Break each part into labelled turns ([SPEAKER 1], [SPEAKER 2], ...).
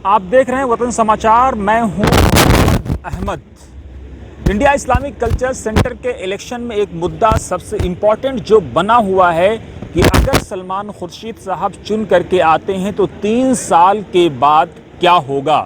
[SPEAKER 1] आप देख रहे हैं वतन समाचार। मैं हूं Mohammad Ahmad. India Islamic culture centre के इलेक्शन में एक मुद्दा सबसे इम्पॉर्टेंट जो बना हुआ है कि अगर सलमान खुर्शीद साहब चुन करके आते हैं तो 3 साल के बाद क्या होगा।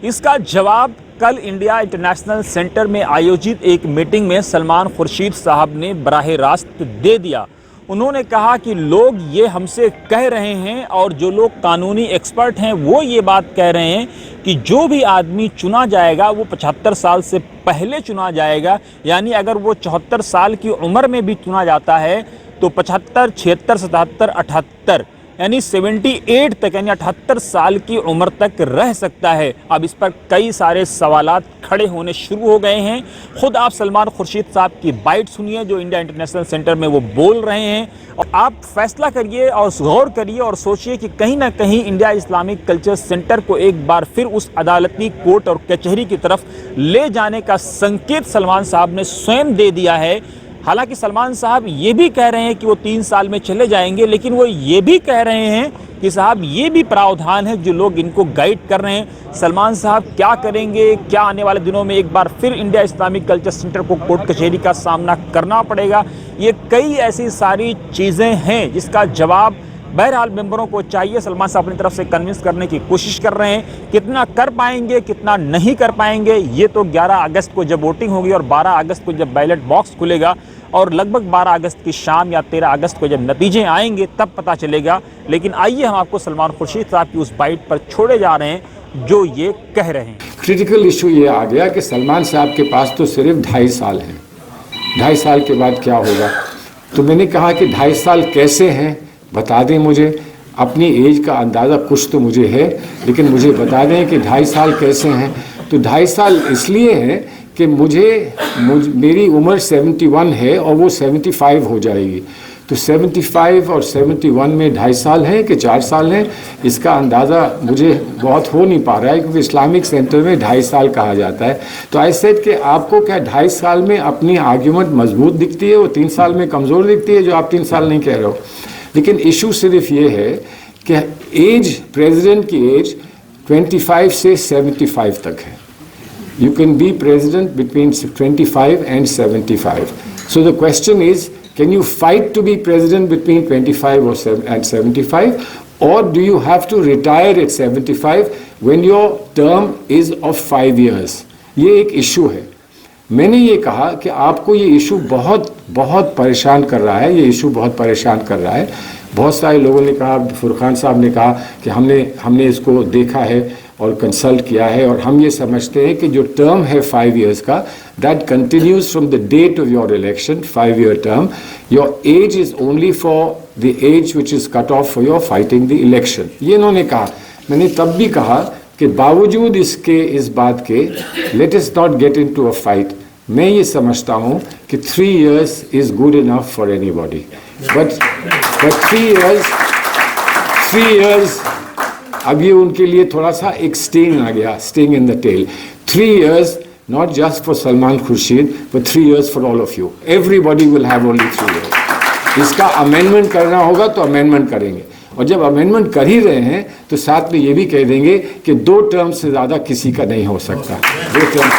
[SPEAKER 1] इसका जवाब कल इंडिया इंटरनेशनल सेंटर में आयोजित एक मीटिंग में सलमान खुर्शीद साहब ने बराह रास्त दे दिया। उन्होंने कहा कि लोग ये हमसे कह रहे हैं और जो लोग कानूनी एक्सपर्ट हैं वो ये बात कह रहे हैं कि जो भी आदमी चुना जाएगा वो 75 साल से पहले चुना जाएगा। यानी अगर वो 74 साल की उम्र में भी चुना जाता है तो 75, 76, 77, 78 यानी 78 तक यानी 78 साल की उम्र तक रह सकता है। अब इस पर कई सारे सवालात खड़े होने शुरू हो गए हैं। खुद आप सलमान खुर्शीद साहब की बाइट सुनिए जो इंडिया इंटरनेशनल सेंटर में वो बोल रहे हैं और आप फैसला करिए और गौर करिए और सोचिए कि कहीं ना कहीं इंडिया इस्लामिक कल्चर सेंटर को एक बार फिर उस अदालती कोर्ट और कचहरी की तरफ ले जाने का संकेत सलमान साहब ने स्वयं दे दिया है। हालांकि सलमान साहब ये भी कह रहे हैं कि वो 3 साल में चले जाएंगे, लेकिन वो ये भी कह रहे हैं कि साहब ये भी प्रावधान है जो लोग इनको गाइड कर रहे हैं। सलमान साहब क्या करेंगे, क्या आने वाले दिनों में एक बार फिर इंडिया इस्लामिक कल्चर सेंटर को कोर्ट कचहरी का सामना करना पड़ेगा। ये कई ऐसी सारी चीज़ें हैं जिसका जवाब बहरहाल मेंबरों को चाहिए। सलमान साहब अपनी तरफ से कन्विंस करने की कोशिश कर रहे हैं। कितना कर पाएंगे कितना नहीं कर पाएंगे ये तो 11 अगस्त को जब वोटिंग होगी और 12 अगस्त को जब बैलेट बॉक्स खुलेगा और लगभग 12 अगस्त की शाम या 13 अगस्त को जब नतीजे आएंगे तब पता चलेगा। लेकिन आइए हम आपको सलमान खुर्शीद साहब की उस बाइट पर छोड़े जा रहे हैं जो ये कह रहे हैं।
[SPEAKER 2] क्रिटिकल इशू ये आ गया कि सलमान साहब के पास तो सिर्फ 2.5 साल हैं। 2.5 साल के बाद क्या होगा। तो मैंने कहा कि 2.5 साल कैसे हैं बता दें मुझे। अपनी एज का अंदाज़ा कुछ तो मुझे है, लेकिन मुझे बता दें कि 2.5 साल कैसे हैं। तो 2.5 साल इसलिए हैं कि मेरी उम्र 71 है और वो 75 हो जाएगी। तो 75 और 71 में 2.5 साल हैं कि 4 साल हैं, इसका अंदाज़ा मुझे बहुत हो नहीं पा रहा है क्योंकि इस्लामिक सेंटर में 2.5 साल कहा जाता है। तो आई सेड कि आपको क्या 2.5 साल में अपनी आर्ग्यूमेंट मजबूत दिखती है, वो 3 साल में कमज़ोर दिखती है जो आप 3 साल नहीं कह रहे हो। लेकिन इशू सिर्फ ये है कि एज, प्रेसिडेंट की एज 25 से 75 तक है। You can be president between 25 and 75. So the question is, can you fight to be president between 25 and 75, or do you have to retire at 75 when your term is of 5 years? ये एक issue है। मैंने ये कहा कि आपको ये issue बहुत बहुत परेशान कर रहा है। ये इशू बहुत परेशान कर रहा है। बहुत सारे लोगों ने कहा, फुरकान साहब ने कहा कि हमने इसको देखा है और कंसल्ट किया है और हम ये समझते हैं कि जो टर्म है 5 years का, that continues from the date of your election, 5 year term. Your age is only for the age which is cut off for your fighting the election. ये इन्होंने कहा। मैंने तब भी कहा कि बावजूद इस बात के let us not get into a fight. मैं ये समझता हूँ कि 3 years is good enough for anybody, but 3 years अब ये उनके लिए थोड़ा सा एक स्टिंग आ गया, sting in the tail. 3 years not just for Salman Khurshid but 3 years for all of you. Everybody will have only 3 years. इसका अमेंडमेंट करना होगा तो अमेंडमेंट करेंगे और जब अमेंडमेंट कर ही रहे हैं तो साथ में ये भी कह देंगे कि 2 टर्म से ज़्यादा किसी का नहीं हो सकता। 2 टर्म।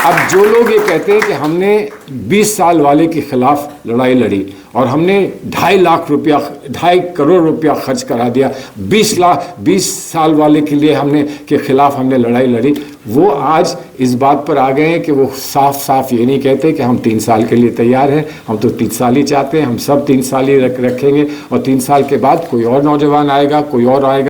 [SPEAKER 2] अब जो लोग ये कहते हैं कि हमने 20 साल वाले के खिलाफ लड़ाई लड़ी और हमने 2.5 करोड़ रुपया खर्च करा दिया, 20 साल वाले के लिए के खिलाफ हमने लड़ाई लड़ी, वो आज इस बात पर आ गए हैं कि वो साफ ये नहीं कहते कि हम 3 साल के लिए तैयार हैं। हम तो 3 साल ही चाहते हैं, हम सब 3 साल ही रखेंगे और 3 साल के बाद कोई और नौजवान आएगा, कोई और आएगा।